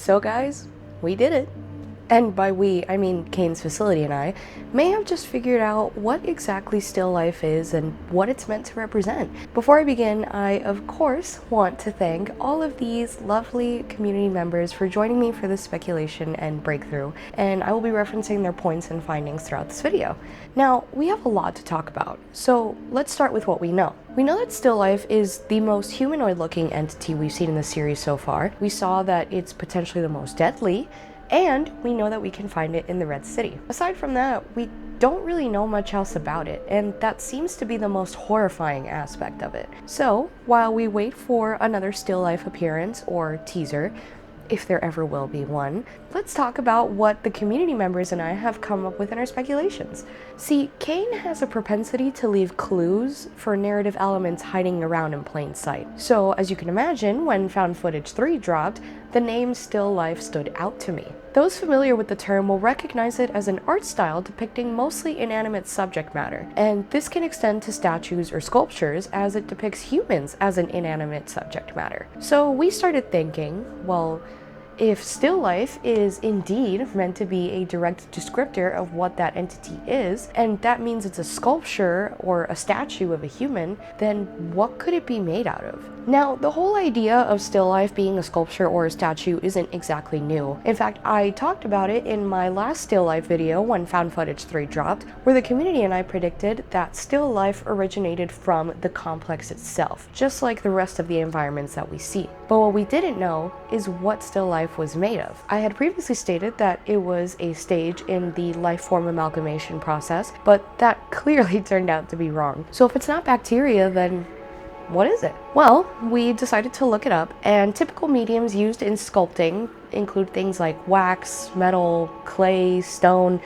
So guys, we did it. And by we, I mean Kane's facility and I may have just figured out what exactly still life is and what it's meant to represent. Before I begin, I of course want to thank all of these lovely community members for joining me for this speculation and breakthrough, and I will be referencing their points and findings throughout this video. Now, we have a lot to talk about, so let's start with what we know. We know that still life is the most humanoid looking entity we've seen in the series so far. We saw that it's potentially the most deadly, and we know that we can find it in the Red City. Aside from that, we don't really know much else about it, and that seems to be the most horrifying aspect of it. So, while we wait for another still life appearance or teaser, if there ever will be one, let's talk about what the community members and I have come up with in our speculations. See, Kane has a propensity to leave clues for narrative elements hiding around in plain sight. So, as you can imagine, when Found Footage 3 dropped, the name Still Life stood out to me. Those familiar with the term will recognize it as an art style depicting mostly inanimate subject matter, and this can extend to statues or sculptures as it depicts humans as an inanimate subject matter. So we started thinking, well, if still life is indeed meant to be a direct descriptor of what that entity is, and that means it's a sculpture or a statue of a human, then what could it be made out of? Now, the whole idea of still life being a sculpture or a statue isn't exactly new. In fact, I talked about it in my last still life video when Found Footage 3 dropped, where the community and I predicted that still life originated from the complex itself, just like the rest of the environments that we see. But what we didn't know is what still life was made of. I had previously stated that it was a stage in the life form amalgamation process, but that clearly turned out to be wrong. So if it's not bacteria, then what is it? Well, we decided to look it up, and typical mediums used in sculpting include things like wax, metal, clay, stone,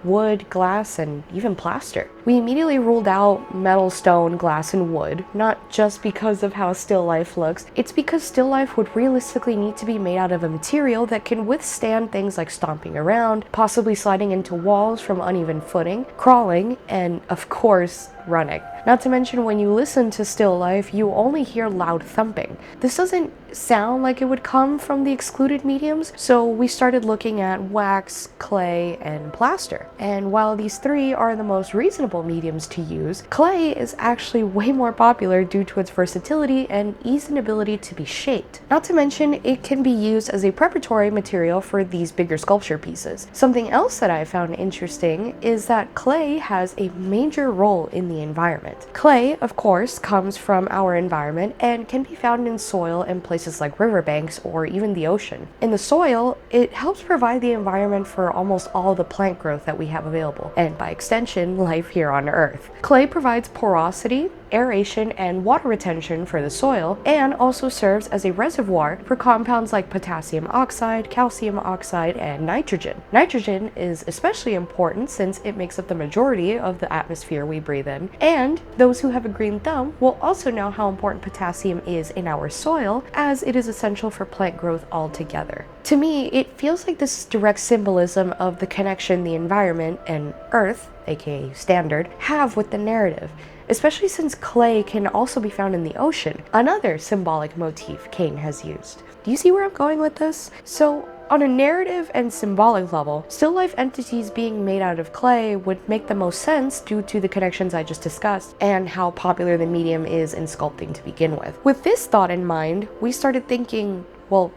wood, glass, and even plaster. We immediately ruled out metal, stone, glass, and wood, not just because of how still life looks, it's because still life would realistically need to be made out of a material that can withstand things like stomping around, possibly sliding into walls from uneven footing, crawling, and of course, running. Not to mention, when you listen to still life, you only hear loud thumping. This doesn't sound like it would come from the excluded mediums, so we started looking at wax, clay, and plaster. And while these three are the most reasonable mediums to use, clay is actually way more popular due to its versatility and ease and ability to be shaped. Not to mention, it can be used as a preparatory material for these bigger sculpture pieces. Something else that I found interesting is that clay has a major role in the environment. Clay, of course, comes from our environment and can be found in soil in places like riverbanks or even the ocean. In the soil, it helps provide the environment for almost all the plant growth that we have available, and by extension, life here on Earth. Clay provides porosity, aeration, and water retention for the soil, and also serves as a reservoir for compounds like potassium oxide, calcium oxide, and nitrogen. Nitrogen is especially important since it makes up the majority of the atmosphere we breathe in, and those who have a green thumb will also know how important potassium is in our soil, as it is essential for plant growth altogether. To me, it feels like this direct symbolism of the connection the environment and Earth, aka standard, have with the narrative, especially since clay can also be found in the ocean, another symbolic motif Kane has used. Do you see where I'm going with this? So, on a narrative and symbolic level, still life entities being made out of clay would make the most sense due to the connections I just discussed and how popular the medium is in sculpting to begin with. With this thought in mind, we started thinking, well,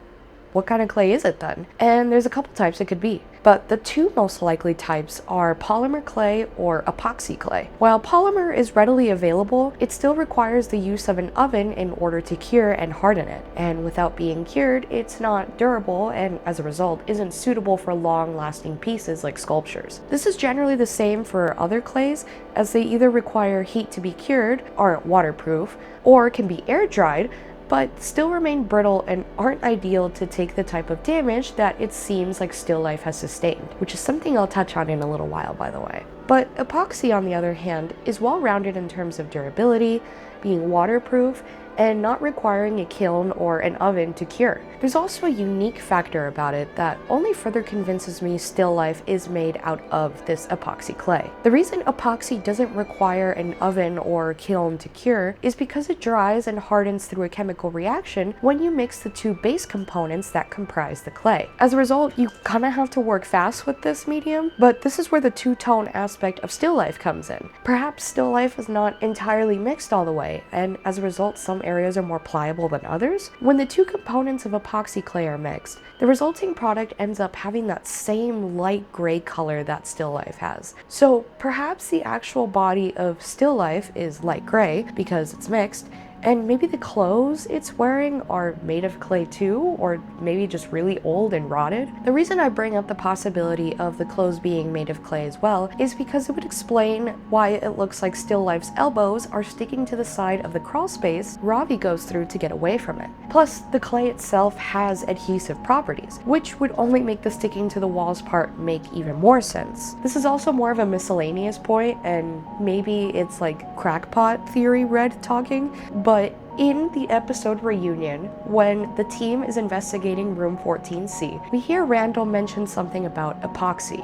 what kind of clay is it then? And there's a couple types it could be. But the two most likely types are polymer clay or epoxy clay. While polymer is readily available, it still requires the use of an oven in order to cure and harden it. And without being cured, it's not durable and as a result isn't suitable for long-lasting pieces like sculptures. This is generally the same for other clays, as they either require heat to be cured, aren't waterproof, or can be air dried, but still remain brittle and aren't ideal to take the type of damage that it seems like still life has sustained, which is something I'll touch on in a little while, by the way. But epoxy, on the other hand, is well-rounded in terms of durability, being waterproof, and not requiring a kiln or an oven to cure. There's also a unique factor about it that only further convinces me still life is made out of this epoxy clay. The reason epoxy doesn't require an oven or kiln to cure is because it dries and hardens through a chemical reaction when you mix the two base components that comprise the clay. As a result, you kind of have to work fast with this medium, but this is where the two-tone aspect of still life comes in. Perhaps still life is not entirely mixed all the way, and as a result, some areas are more pliable than others. When the two components of epoxy clay are mixed, the resulting product ends up having that same light gray color that still life has. So perhaps the actual body of still life is light gray because it's mixed, and maybe the clothes it's wearing are made of clay too, or maybe just really old and rotted. The reason I bring up the possibility of the clothes being made of clay as well is because it would explain why it looks like still life's elbows are sticking to the side of the crawl space Ravi goes through to get away from it. Plus, the clay itself has adhesive properties, which would only make the sticking to the walls part make even more sense. This is also more of a miscellaneous point, and maybe it's like crackpot theory red talking, but in the episode reunion, when the team is investigating room 14C, we hear Randall mention something about epoxy.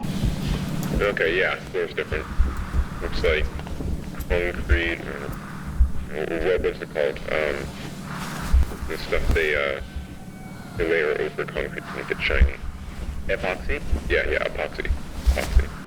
Okay, yeah, there's different, looks like concrete, what was it called? The stuff they layer over concrete to make it shiny. Epoxy? Yeah, epoxy.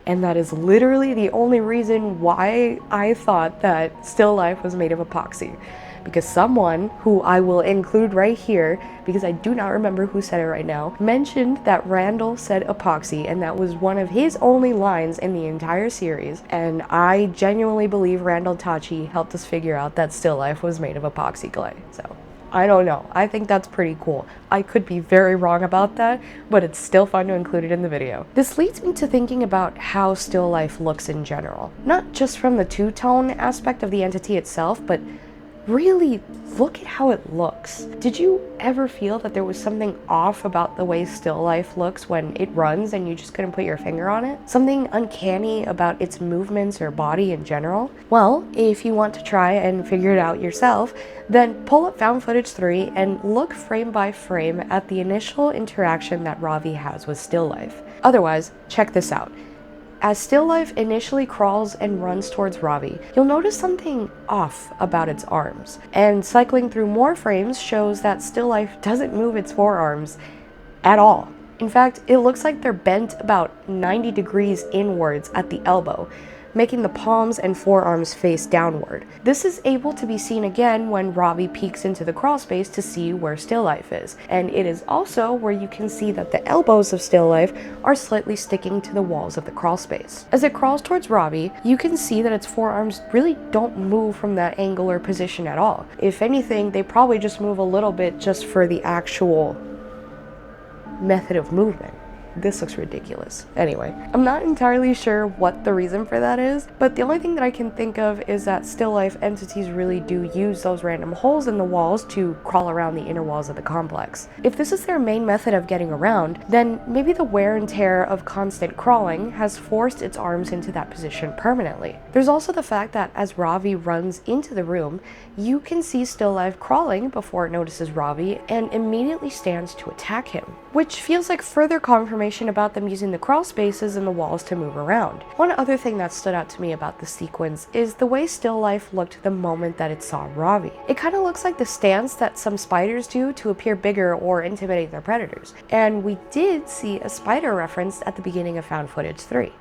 And that is literally the only reason why I thought that still life was made of epoxy. Because someone, who I will include right here, because I do not remember who said it right now, mentioned that Randall said epoxy, and that was one of his only lines in the entire series. And I genuinely believe Randall Tachi helped us figure out that still life was made of epoxy clay. So I don't know. I think that's pretty cool. I could be very wrong about that, but it's still fun to include it in the video. This leads me to thinking about how still life looks in general. Not just from the two-tone aspect of the entity itself, but really look at how it looks. Did you ever feel that there was something off about the way still life looks when it runs and you just couldn't put your finger on it? Something uncanny about its movements or body in general? Well, if you want to try and figure it out yourself, then pull up Found Footage 3 and look frame by frame at the initial interaction that Ravi has with still life. Otherwise, check this out. As still life initially crawls and runs towards Ravi, you'll notice something off about its arms. And cycling through more frames shows that still life doesn't move its forearms at all. In fact, it looks like they're bent about 90 degrees inwards at the elbow, making the palms and forearms face downward. This is able to be seen again when Ravi peeks into the crawl space to see where still life is, and it is also where you can see that the elbows of still life are slightly sticking to the walls of the crawl space. As it crawls towards Ravi, you can see that its forearms really don't move from that angle or position at all. If anything, they probably just move a little bit just for the actual method of movement. This looks ridiculous. Anyway, I'm not entirely sure what the reason for that is, but the only thing that I can think of is that still life entities really do use those random holes in the walls to crawl around the inner walls of the complex. If this is their main method of getting around, then maybe the wear and tear of constant crawling has forced its arms into that position permanently. There's also the fact that as Ravi runs into the room, you can see still life crawling before it notices Ravi and immediately stands to attack him, which feels like further confirmation about them using the crawl spaces in the walls to move around. One other thing that stood out to me about the sequence is the way still life looked the moment that it saw Ravi. It kind of looks like the stance that some spiders do to appear bigger or intimidate their predators. And we did see a spider referenced at the beginning of Found Footage 3.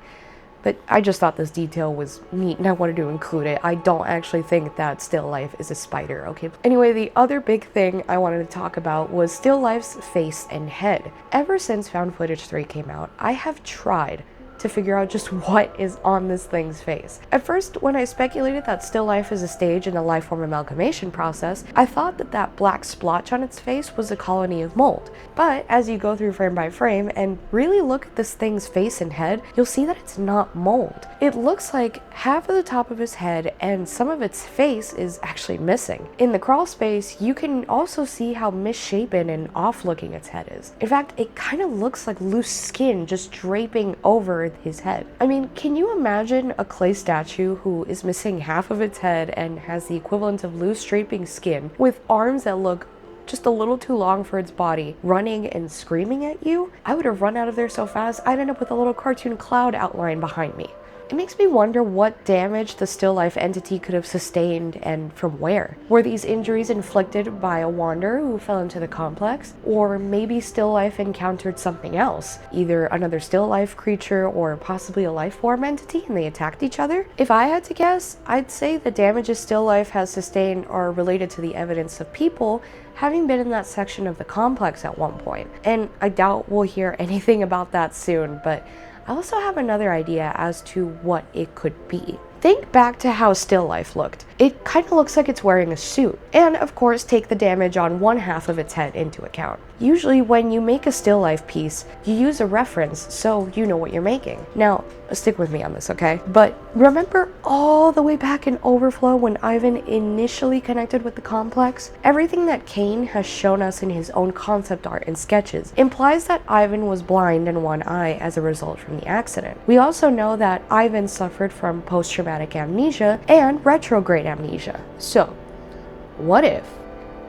But I just thought this detail was neat and I wanted to include it. I don't actually think that still life is a spider, okay? Anyway, the other big thing I wanted to talk about was still life's face and head. Ever since Found Footage 3 came out, I have tried to figure out just what is on this thing's face. At first, when I speculated that still life is a stage in the life-form amalgamation process, I thought that that black splotch on its face was a colony of mold. But as you go through frame by frame and really look at this thing's face and head, you'll see that it's not mold. It looks like half of the top of his head and some of its face is actually missing. In the crawl space, you can also see how misshapen and off-looking its head is. In fact, it kind of looks like loose skin just draping over unearth his head. I mean, can you imagine a clay statue who is missing half of its head and has the equivalent of loose draping skin, with arms that look just a little too long for its body, running and screaming at you? I would have run out of there so fast I'd end up with a little cartoon cloud outline behind me. It makes me wonder what damage the still life entity could have sustained and from where. Were these injuries inflicted by a wanderer who fell into the complex? Or maybe still life encountered something else, either another still life creature or possibly a life form entity, and they attacked each other? If I had to guess, I'd say the damages still life has sustained are related to the evidence of people having been in that section of the complex at one point. And I doubt we'll hear anything about that soon, but I also have another idea as to what it could be. Think back to how still life looked. It kind of looks like it's wearing a suit. And of course, take the damage on one half of its head into account. Usually when you make a still life piece, you use a reference so you know what you're making. Now, stick with me on this, okay? But remember all the way back in Overflow when Ivan initially connected with the complex? Everything that Kane has shown us in his own concept art and sketches implies that Ivan was blind in one eye as a result from the accident. We also know that Ivan suffered from post-traumatic amnesia and retrograde amnesia. So, what if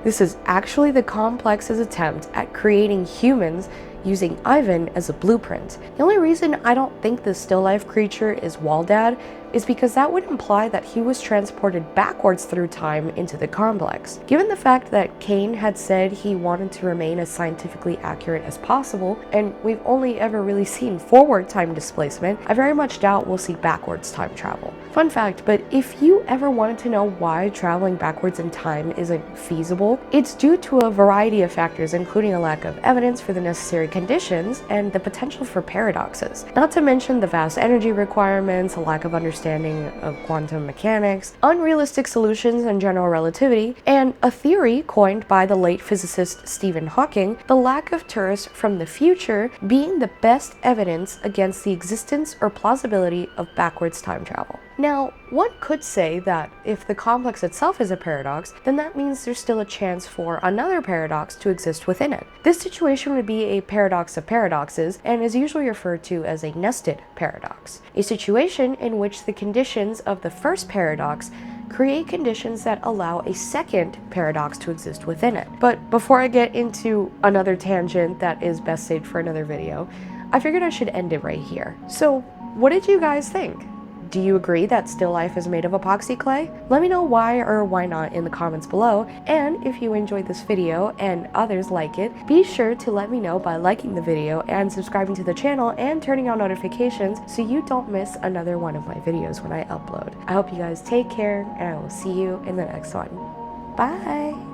this is actually the complex's attempt at creating humans using Ivan as a blueprint? The only reason I don't think this still life creature is Waldad is because that would imply that he was transported backwards through time into the complex. Given the fact that Kane had said he wanted to remain as scientifically accurate as possible, and we've only ever really seen forward time displacement, I very much doubt we'll see backwards time travel. Fun fact, but if you ever wanted to know why traveling backwards in time isn't feasible, it's due to a variety of factors, including a lack of evidence for the necessary conditions and the potential for paradoxes. Not to mention the vast energy requirements, a lack of understanding of quantum mechanics, unrealistic solutions in general relativity, and a theory coined by the late physicist Stephen Hawking, the lack of tourists from the future being the best evidence against the existence or plausibility of backwards time travel. Now, one could say that if the complex itself is a paradox, then that means there's still a chance for another paradox to exist within it. This situation would be a paradox of paradoxes and is usually referred to as a nested paradox, a situation in which the conditions of the first paradox create conditions that allow a second paradox to exist within it. But before I get into another tangent that is best saved for another video, I figured I should end it right here. So, what did you guys think? Do you agree that still life is made of epoxy clay? Let me know why or why not in the comments below, and if you enjoyed this video and others like it, be sure to let me know by liking the video and subscribing to the channel and turning on notifications so you don't miss another one of my videos when I upload. I hope you guys take care, and I will see you in the next one. Bye!